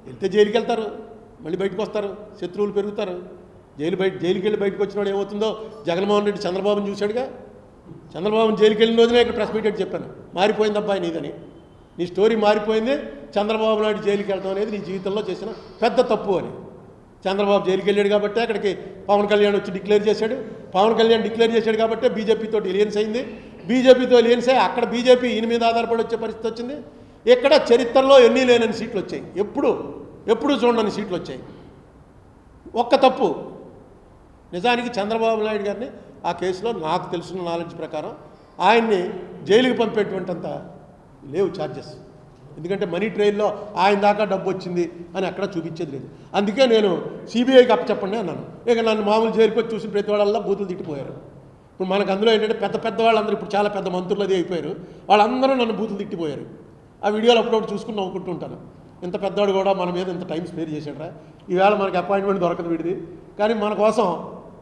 వెళ్తే జైలుకి వెళ్తారు, మళ్ళీ బయటకు వస్తారు, శత్రువులు పెరుగుతారు. జైలుకి వెళ్ళి బయటకు వచ్చినవాడు ఏమవుతుందో జగన్మోహన్ రెడ్డి చంద్రబాబుని చూశాడుగా. చంద్రబాబుని జైలుకి వెళ్ళిన రోజునే ఇక్కడ ప్రెస్ మీట్ చెప్పాను, మారిపోయింది అబ్బాయి నీదని, నీ స్టోరీ మారిపోయింది. చంద్రబాబు నాయుడు జైలుకి వెళ్ళడం అనేది నీ జీవితంలో చేసిన పెద్ద తప్పు అని. చంద్రబాబు జైలుకి వెళ్ళాడు కాబట్టి అక్కడికి పవన్ కళ్యాణ్ వచ్చి డిక్లేర్ చేశాడు. పవన్ కళ్యాణ్ డిక్లేర్ చేశాడు కాబట్టి బీజేపీతో ఎలియన్స్ అయింది. బీజేపీతో ఎలియన్స్ అయ్యి అక్కడ బీజేపీ ఈయన మీద ఆధారపడి వచ్చే పరిస్థితి వచ్చింది. ఇక్కడ చరిత్రలో ఎన్ని లేనని సీట్లు వచ్చాయి, ఎప్పుడు చూడని సీట్లు వచ్చాయి. ఒక్క తప్పు, నిజానికి చంద్రబాబు నాయుడు గారిని ఆ కేసులో నాకు తెలుసున్న నాలెడ్జ్ ప్రకారం ఆయన్ని జైలుకి పంపేటువంటింత లేవు ఛార్జెస్. ఎందుకంటే మనీ ట్రైల్లో ఆయన దాకా డబ్బు వచ్చింది అని అక్కడ చూపించేది లేదు. అందుకే నేను సిబిఐకి అప్పచెప్పండి అన్నాను. ఇక నన్ను మామూలు జైలుకి వచ్చి చూసిన ప్రతి వాళ్ళల్లో బూతులు తిట్టిపోయారు. ఇప్పుడు మనకు అందులో ఏంటంటే పెద్ద వాళ్ళందరూ ఇప్పుడు చాలా పెద్ద మంత్రులు అది అయిపోయారు, వాళ్ళందరూ నన్ను బూతులు తిట్టిపోయారు. ఆ వీడియోలు అప్పుడప్పుడు చూసుకుని నవ్వుకుంటూ ఉంటాను. ఇంత పెద్దవాడు కూడా మన మీద ఇంత టైం స్పేర్ చేశాడు. ఈవేళ మనకి అపాయింట్మెంట్ దొరకదు వీడిది, కానీ మన కోసం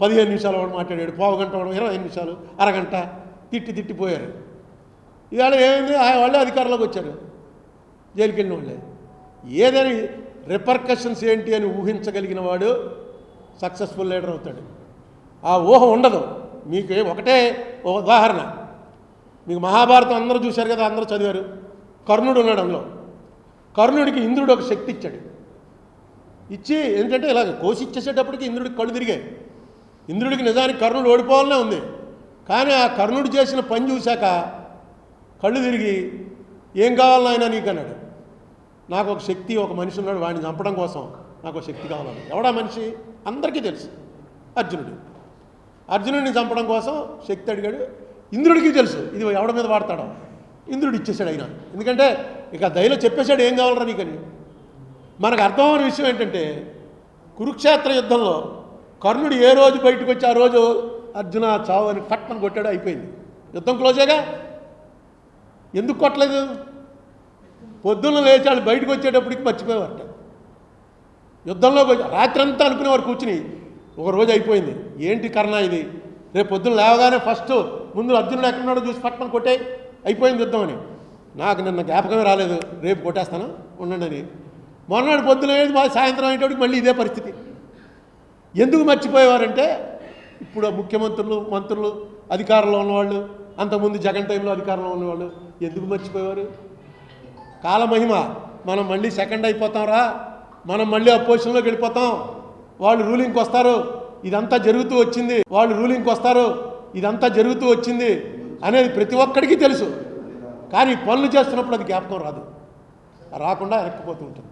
15 నిమిషాలు వాడు మాట్లాడాడు, పావు గంట వాడు 25 నిమిషాలు, అరగంట తిట్టిపోయారు. ఈవేళ ఏమైంది, వాళ్ళే అధికారంలోకి వచ్చారు, జైలుకి వెళ్ళిన వాళ్ళే. ఏదని రిపర్కషన్స్ ఏంటి అని ఊహించగలిగిన వాడు సక్సెస్ఫుల్ లీడర్ అవుతాడు. ఆ ఊహ ఉండదు. మీకు ఒకటే ఉదాహరణ, మీకు మహాభారతం అందరూ చూశారు కదా, అందరూ చదివారు. కర్ణుడు ఉన్నాడు అందులో. కర్ణుడికి ఇంద్రుడు ఒక శక్తి ఇచ్చాడు. ఇచ్చి ఏంటంటే ఇలాగ కోసి ఇచ్చేసేటప్పటికి ఇంద్రుడికి కళ్ళు తిరిగాయి. ఇంద్రుడికి నిజానికి కర్ణుడు ఓడిపోవాలనే ఉంది, కానీ ఆ కర్ణుడు చేసిన పని చూశాక కళ్ళు తిరిగి ఏం కావాలని ఆయన నీకు అన్నాడు. నాకు ఒక శక్తి, ఒక మనిషి ఉన్నాడు, వాడిని చంపడం కోసం నాకు ఒక శక్తి కావాలని. ఎవడా మనిషి అందరికీ తెలుసు, అర్జునుడిని చంపడం కోసం శక్తి అడిగాడు. ఇంద్రుడికి తెలుసు ఇది ఎవడ మీద వాడతాడో. ఇంద్రుడు ఇచ్చేశాడు ఆయన, ఎందుకంటే ఇక దయలో చెప్పేశాడు ఏం కావాలరా నీకని. మనకు అర్థమైన విషయం ఏంటంటే కురుక్షేత్ర యుద్ధంలో కర్ణుడు ఏ రోజు బయటకు వచ్చి ఆ రోజు అర్జున చావు అని పట్టణం కొట్టాడు, అయిపోయింది, యుద్ధం క్లోజేగా. ఎందుకు కొట్టలేదు? పొద్దున్న లేచాడు, బయటకు వచ్చేటప్పటికి మర్చిపోయేవారట. యుద్ధంలో రాత్రంతా అనుకునేవారు కూర్చుని, ఒక రోజు అయిపోయింది, ఏంటి కర్ణ ఇది, రేపు పొద్దున్న లేవగానే ఫస్ట్ ముందు అర్జునుడు ఎక్కడున్నాడో చూసి పట్టణం కొట్టే, అయిపోయింది యుద్ధం అని. నాకు నిన్న జ్ఞాపకమే రాలేదు, రేపు కొట్టేస్తాను ఉండండి అని. మొన్నటి పొద్దున సాయంత్రం అయ్యేటప్పటికి మళ్ళీ ఇదే పరిస్థితి. ఎందుకు మర్చిపోయేవారంటే ఇప్పుడు ముఖ్యమంత్రులు, మంత్రులు, అధికారంలో ఉన్నవాళ్ళు, అంతకుముందు జగన్ టైంలో అధికారంలో ఉన్నవాళ్ళు ఎందుకు మర్చిపోయేవారు? కాలమహిమ, మనం మళ్ళీ సెకండ్ అయిపోతాం, మనం మళ్ళీ అపోజిషన్లోకి వెళ్ళిపోతాం, వాళ్ళు రూలింగ్కి వస్తారు, ఇదంతా జరుగుతూ వచ్చింది, వాళ్ళు రూలింగ్కి వస్తారు, ఇదంతా జరుగుతూ వచ్చింది అనేది ప్రతి ఒక్కడికి తెలుసు. కానీ పనులు చేస్తున్నప్పుడు అది జ్ఞాపకం రాదు, రాకుండా వెనక్కిపోతూ ఉంటుంది.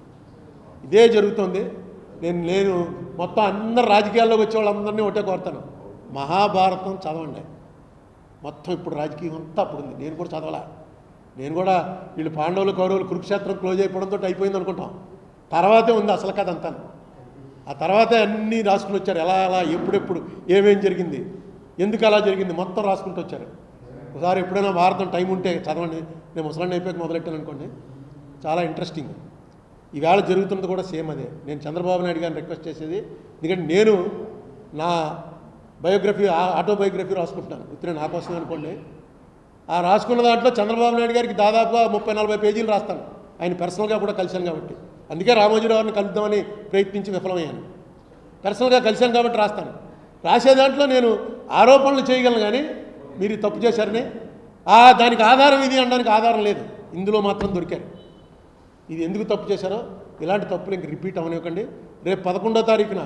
ఇదే జరుగుతుంది. నేను మొత్తం అందరు రాజకీయాల్లోకి వచ్చే వాళ్ళందరినీ ఒకటే కోరుతాను, మహాభారతం చదవండి. మొత్తం ఇప్పుడు రాజకీయం అంతా అప్పుడు ఉంది. నేను కూడా చదవాలా, నేను కూడా వీళ్ళు పాండవులు కౌరవులు కురుక్షేత్రం క్లోజ్ అయిపోవడంతో అయిపోయింది అనుకుంటాం. తర్వాతే ఉంది అసలు కథ అంతా. ఆ తర్వాతే అన్నీ రాసుకుని వచ్చారు, ఎలా ఎప్పుడెప్పుడు ఏమేం జరిగింది, ఎందుకు అలా జరిగింది మొత్తం రాసుకుంటూ వచ్చారు. ఒకసారి ఎప్పుడైనా భారతం టైం ఉంటే చదవండి. నేను ముసలాన్ని అయిపోయాక మొదలెట్టాను అనుకోండి, చాలా ఇంట్రెస్టింగ్. ఈవేళ జరుగుతున్నది కూడా సేమ్ అదే. నేను చంద్రబాబు నాయుడు గారిని రిక్వెస్ట్ చేసేది, ఎందుకంటే నేను నా బయోగ్రఫీ, ఆటోబయోగ్రఫీ రాసుకుంటున్నాను, ఇతనే నా కోసం అనుకోండి. ఆ రాసుకున్న దాంట్లో చంద్రబాబు నాయుడు గారికి దాదాపుగా 30-40 పేజీలు రాస్తాను. ఆయన పర్సనల్గా కూడా కలిశాను కాబట్టి, అందుకే రామోజీరావు గారిని కలుద్దామని ప్రయత్నించి విఫలమయ్యాను. పర్సనల్గా కలిశాను కాబట్టి రాస్తాను. రాసే దాంట్లో నేను ఆరోపణలు చేయగలను, కానీ మీరు తప్పు చేశారని దానికి ఆధారం ఇది అనడానికి ఆధారం లేదు. ఇందులో మాత్రం దొరికారు. ఇది ఎందుకు తప్పు చేశారో ఇలాంటి తప్పులు ఇంక రిపీట్ అవనివ్వకండి. రేపు 11వ తారీఖున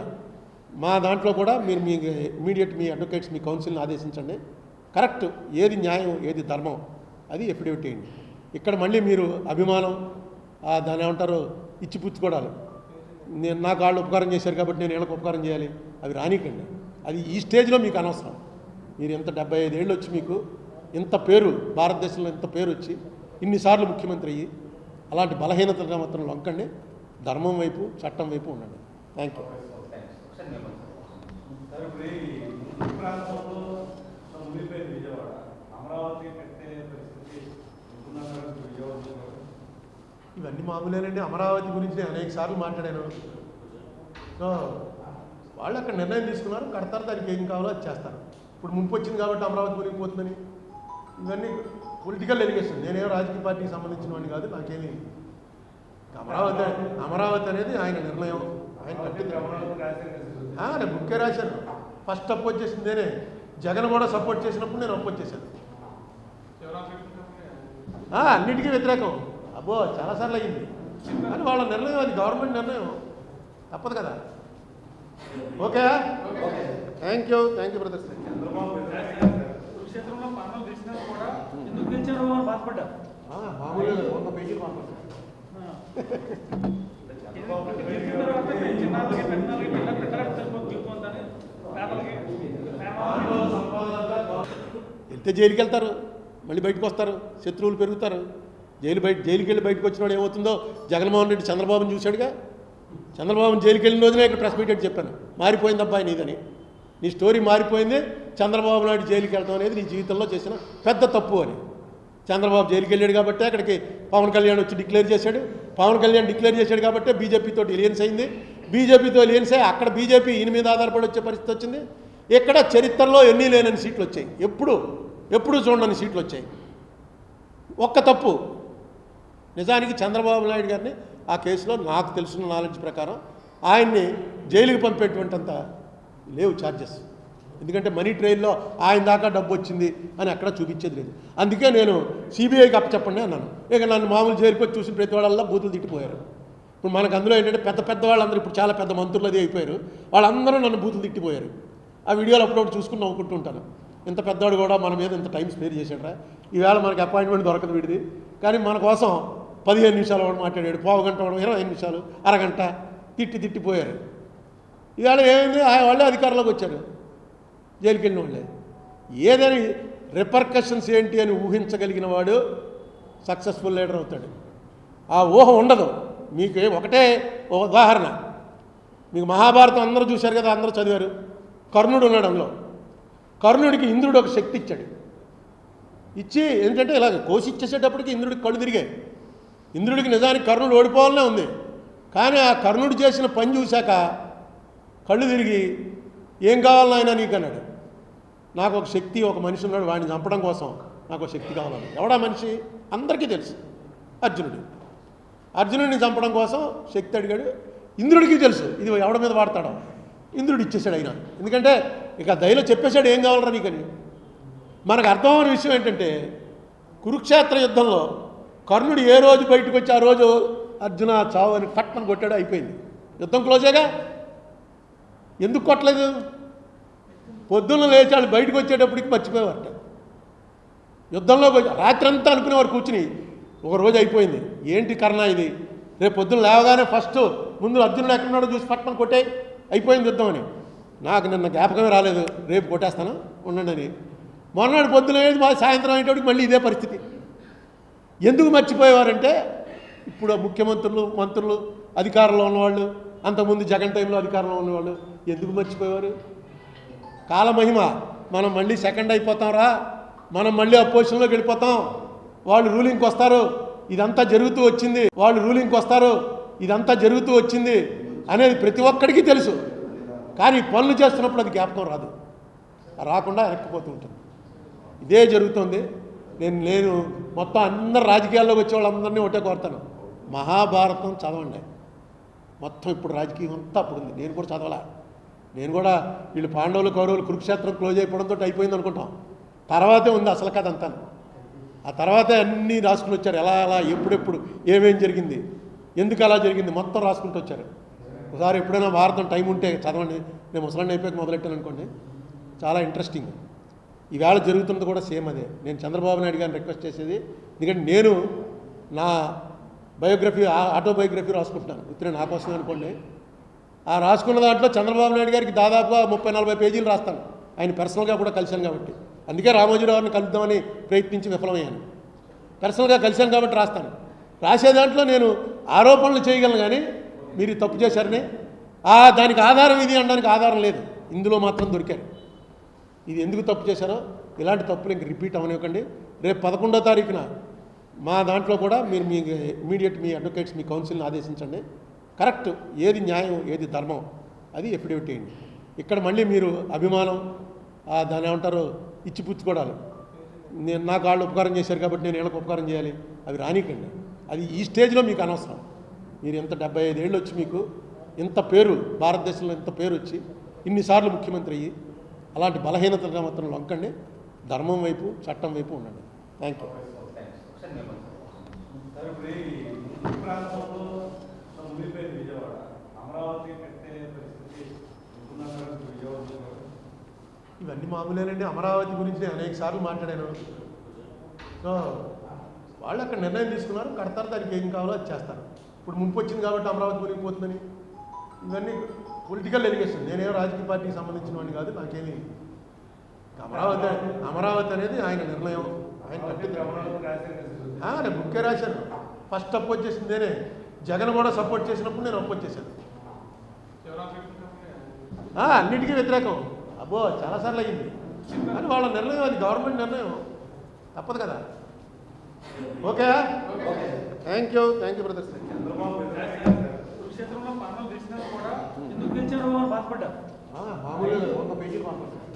మా దాంట్లో కూడా మీరు మీ ఇమీడియట్ మీ అడ్వకేట్స్, మీ కౌన్సిల్ని ఆదేశించండి. కరెక్ట్, ఏది న్యాయం, ఏది ధర్మం, అది ఎఫిడేవిట్ చేయండి. ఇక్కడ మళ్ళీ మీరు అభిమానం, దాని ఏమంటారు, ఇచ్చిపుచ్చుకోవడాలి. నాకు వాళ్ళు ఉపకారం చేశారు కాబట్టి నేను వీళ్ళకి ఉపకారం చేయాలి, అవి రానికండి. అది ఈ స్టేజ్లో మీకు అనవసరం. మీరు ఎంత 75 ఏళ్ళు వచ్చి మీకు ఇంత పేరు, భారతదేశంలో ఇంత పేరు వచ్చి ఇన్నిసార్లు ముఖ్యమంత్రి అయ్యి అలాంటి బలహీనతగా మాత్రం లొంకండి. ధర్మం వైపు, చట్టం వైపు ఉండండి. Thank you. ఇవన్నీ మామూలేనండి. అమరావతి గురించి నేను అనేక సార్లు మాట్లాడాను. సో వాళ్ళు అక్కడ నిర్ణయం తీసుకున్నారు, కడతారు, దానికి ఏం కావాలో అది చేస్తారు. ఇప్పుడు ముంపు వచ్చింది కాబట్టి అమరావతి మునిగిపోతుందని ఇవన్నీ పొలిటికల్ ఎలిగేషన్. నేనేం రాజకీయ పార్టీకి సంబంధించిన వాడిని కాదు, నాకేమీ అమరావతి అమరావతి అనేది ఆయన నిర్ణయం. ఆయన నేను బుక్కే రాశాను. ఫస్ట్ అపోజ్ చేసింది నేనే. జగన్ కూడా సపోర్ట్ చేసినప్పుడు నేను అపోజ్ చేశాను. అన్నిటికీ వ్యతిరేకం. అబ్బో చాలాసార్లు అయ్యింది. కానీ వాళ్ళ నిర్ణయం, అది గవర్నమెంట్ నిర్ణయం, తప్పదు కదా. Okay, thank you brothers. మామూలుగా 100 పేజీలు మాట్లాడతారు. వెళ్తే జైలుకి వెళ్తారు, మళ్ళీ బయటకు వస్తారు, శత్రువులు పెరుగుతారు. జైలుకి వెళ్ళి బయటకు వచ్చిన వాడు ఏమవుతుందో జగన్మోహన్ రెడ్డి చంద్రబాబుని చూశాడుగా. చంద్రబాబుని జైలుకి వెళ్ళిన రోజునే ఇక్కడ ప్రెస్ మీట్ చెప్పాను, మారిపోయింది అబ్బాయి నీదని. నీ స్టోరీ మారిపోయింది. చంద్రబాబు నాయుడు జైలుకి వెళ్ళడం అనేది నీ జీవితంలో చేసిన పెద్ద తప్పు అని. చంద్రబాబు జైలుకి వెళ్ళాడు కాబట్టి అక్కడికి పవన్ కళ్యాణ్ వచ్చి డిక్లేర్ చేశాడు. పవన్ కళ్యాణ్ డిక్లేర్ చేశాడు కాబట్టి బీజేపీతో ఎలియన్స్ అయింది. బీజేపీతో ఎలియన్స్ అయ్యి అక్కడ బీజేపీ ఈయన మీద ఆధారపడి వచ్చే పరిస్థితి వచ్చింది. ఇక్కడ చరిత్రలో ఎన్ని లేనని సీట్లు వచ్చాయి, ఎప్పుడు చూడని సీట్లు వచ్చాయి. ఒక్క తప్పు. నిజానికి చంద్రబాబు నాయుడు గారిని ఆ కేసులో నాకు తెలిసిన నాలెడ్జ్ ప్రకారం ఆయన్ని జైలుకి పంపేటువంటింత లేవు ఛార్జెస్. ఎందుకంటే మనీ ట్రైల్లో ఆయన దాకా డబ్బు వచ్చింది అని అక్కడ చూపించేది లేదు. అందుకే నేను సిబిఐకి అప్పచెప్పండి అన్నాను. ఇక నన్ను మామూలు జైలుకి వచ్చి చూసిన ప్రతి వాళ్ళల్లో బూతులు తిట్టిపోయారు. ఇప్పుడు మనకు అందులో ఏంటంటే పెద్ద వాళ్ళందరూ ఇప్పుడు చాలా పెద్ద మంత్రులు అది అయిపోయారు. వాళ్ళందరూ నన్ను బూతులు తిట్టిపోయారు. ఆ వీడియోలు అప్పుడప్పుడు చూసుకుని నవ్వుకుంటూ ఉంటాను. ఇంత పెద్దవాడు కూడా మన మీద ఇంత టైం స్పేర్ చేశాడరా. ఈవేళ మనకి అపాయింట్మెంట్ దొరకదు వీడిది, కానీ మన కోసం 15 నిమిషాలు వాడు మాట్లాడాడు, పావు గంట వాడు 25 నిమిషాలు, అరగంట తిట్టిపోయారు. ఈవేళ ఏమైంది, వాళ్ళే అధికారంలోకి వచ్చారు, జైలుకి వెళ్ళిన వాళ్ళే. ఏదని రిపర్కషన్స్ ఏంటి అని ఊహించగలిగిన వాడు సక్సెస్ఫుల్ లీడర్ అవుతాడు. ఆ ఊహ ఉండదు. మీకు ఒకటే ఉదాహరణ, మీకు మహాభారతం అందరూ చూశారు కదా, అందరూ చదివారు. కర్ణుడు ఉన్నాడు అందులో. కర్ణుడికి ఇంద్రుడు ఒక శక్తి ఇచ్చాడు. ఇచ్చి ఏంటంటే ఇలాగ కోసి ఇచ్చేసేటప్పటికి ఇంద్రుడికి కళ్ళు తిరిగాయి. ఇంద్రుడికి నిజానికి కర్ణుడు ఓడిపోవాలనే ఉంది, కానీ ఆ కర్ణుడు చేసిన పని చూశాక కళ్ళు తిరిగి ఏం కావాలని ఆయన నీకు అన్నాడు. నాకు ఒక శక్తి, ఒక మనిషి ఉన్నాడు, వాడిని చంపడం కోసం నాకు ఒక శక్తి కావాలని. ఎవడా మనిషి అందరికీ తెలుసు, అర్జునుడిని చంపడం కోసం శక్తి అడిగాడు. ఇంద్రుడికి తెలుసు ఇది ఎవడ మీద వాడతాడో. ఇంద్రుడు ఇచ్చేసాడు ఆయన. ఎందుకంటే ఇక దయలో చెప్పేశాడు ఏం కావాలరా నీకని. మనకు అర్థమైన విషయం ఏంటంటే కురుక్షేత్ర యుద్ధంలో కర్ణుడు ఏ రోజు బయటకు వచ్చి ఆ రోజు అర్జున చావు అని పట్టణం కొట్టాడు, అయిపోయింది, యుద్ధం క్లోజేగా. ఎందుకు కొట్టలేదు? పొద్దున్న లేచాడు, బయటకు వచ్చేటప్పటికి మర్చిపోయేవారట. యుద్ధంలో రాత్రి అంతా అనుకునేవారు కూర్చుని, ఒక రోజు అయిపోయింది. ఏంటి కర్ణ ఇది, రేపు పొద్దున్న లేవగానే ఫస్ట్ ముందు అర్జునుడు ఎక్కడున్నాడో చూసి పట్టణం కొట్టే, అయిపోయింది యుద్ధం అని. నాకు నిన్న జ్ఞాపకమే రాలేదు, రేపు కొట్టేస్తాను ఉండండి అని. మొన్నటి పొద్దున సాయంత్రం అయ్యేటప్పటికి మళ్ళీ ఇదే పరిస్థితి. ఎందుకు మర్చిపోయేవారంటే ఇప్పుడు ముఖ్యమంత్రులు, మంత్రులు, అధికారంలో ఉన్నవాళ్ళు, అంతకుముందు జగన్ టైంలో అధికారంలో ఉన్నవాళ్ళు ఎందుకు మర్చిపోయేవారు? కాలమహిమ. మనం మళ్ళీ సెకండ్ అయిపోతాంరా, మనం మళ్ళీ అపోజిషన్లోకి వెళ్ళిపోతాం, వాళ్ళు రూలింగ్కి వస్తారు, ఇదంతా జరుగుతూ వచ్చింది, వాళ్ళు రూలింగ్కి వస్తారు, ఇదంతా జరుగుతూ వచ్చింది అనేది ప్రతి ఒక్కడికి తెలుసు. కానీ పనులు చేస్తున్నప్పుడు అది జ్ఞాపకం రాదు, రాకుండా వెనక్కిపోతూ ఉంటుంది. ఇదే జరుగుతుంది. నేను మొత్తం అందరు రాజకీయాల్లోకి వచ్చే వాళ్ళందరినీ ఒకటే కోరుతాను, మహాభారతం చదవండి. మొత్తం ఇప్పుడు రాజకీయం అంతా అప్పుడు ఉంది. నేను కూడా చదవాలా. నేను కూడా వీళ్ళు పాండవులు, కౌరవులు, కురుక్షేత్రం క్లోజ్ అయిపోవడంతో అయిపోయింది అనుకుంటాం. తర్వాతే ఉంది అసలు కథ అంతా. ఆ తర్వాతే అన్నీ రాసుకుని వచ్చారు, ఎలా ఎప్పుడెప్పుడు ఏమేం జరిగింది, ఎందుకు అలా జరిగింది మొత్తం రాసుకుంటూ వచ్చారు. ఒకసారి ఎప్పుడైనా భారతం టైం ఉంటే చదవండి. నేను ముసలాన్ని అయిపోయాక మొదలెట్టాను అనుకోండి, చాలా ఇంట్రెస్టింగ్. ఈవేళ జరుగుతున్నది కూడా సేమ్ అదే. నేను చంద్రబాబు నాయుడు గారిని రిక్వెస్ట్ చేసేది, ఎందుకంటే నేను నా బయోగ్రఫీ, ఆటోబయోగ్రఫీ రాసుకుంటున్నాను, ఇతనే నా కోసమే అనుకోండి. ఆ రాసుకున్న దాంట్లో చంద్రబాబు నాయుడు గారికి దాదాపుగా 30-40 పేజీలు రాస్తాను. ఆయన పర్సనల్గా కూడా కలిశాను కాబట్టి, అందుకే రామోజీరావుని కలుద్దామని ప్రయత్నించి విఫలమయ్యాను. పర్సనల్గా కలిశాను కాబట్టి రాస్తాను. రాసే దాంట్లో నేను ఆరోపణలు చేయగలను, కానీ మీరు తప్పు చేశారని దానికి ఆధారం ఇది అనడానికి ఆధారం లేదు. ఇందులో మాత్రం దొరికారు. ఇది ఎందుకు తప్పు చేశారో ఇలాంటి తప్పులు ఇంక రిపీట్ అవనివ్వకండి. రేపు 11వ తారీఖున మా దాంట్లో కూడా మీరు మీ ఇమీడియట్ మీ అడ్వకేట్స్, మీ కౌన్సిల్ని ఆదేశించండి. కరెక్ట్, ఏది న్యాయం, ఏది ధర్మం, అది ఎఫిడేవిట్ చేయండి. ఇక్కడ మళ్ళీ మీరు అభిమానం, దాని ఏమంటారు, ఇచ్చిపుచ్చుకోవడాలు, నేను నాకు వాళ్ళు ఉపకారం చేశారు కాబట్టి నేను వీళ్ళకి ఉపకారం చేయాలి, అవి రానికండి. అది ఈ స్టేజ్లో మీకు అనవసరం. మీరు ఇంత 75 ఏళ్ళు వచ్చి మీకు ఇంత పేరు, భారతదేశంలో ఇంత పేరు వచ్చి ఇన్నిసార్లు ముఖ్యమంత్రి అయ్యి అలాంటి బలహీనతలు మాత్రం లొంకండి, ధర్మం వైపు చట్టం వైపు ఉండండి. Thank you. ఇవన్నీ మామూలేనండి. అమరావతి గురించి నేను అనేక సార్లు మాట్లాడాను. సో వాళ్ళు అక్కడ నిర్ణయం తీసుకున్నారు, కడతారు, దానికి ఏం కావాలో అది చేస్తారు. ఇప్పుడు ముంపు వచ్చింది కాబట్టి అమరావతి మునిగిపోతుందని ఇవన్నీ పొలిటికల్ ఎలిగేషన్. నేనేం రాజకీయ పార్టీకి సంబంధించిన వాడిని కాదు, నాకేమి. అమరావతి అనేది ఆయన నిర్ణయం, ఆయన నేను బుక్కే రాశాను. ఫస్ట్ అపోజ్ చేసింది నేనే. జగన్ కూడా సపోర్ట్ చేసినప్పుడు నేను అపోజ్ చేశాను. అన్నిటికీ వ్యతిరేకం. అబ్బో చాలాసార్లు అయ్యింది, కానీ వాళ్ళ నిర్ణయం, అది గవర్నమెంట్ నిర్ణయం, తప్పదు కదా. Okay, thank you brothers. మామూలుగా 100 పేజీలు మాట్లాడతారు.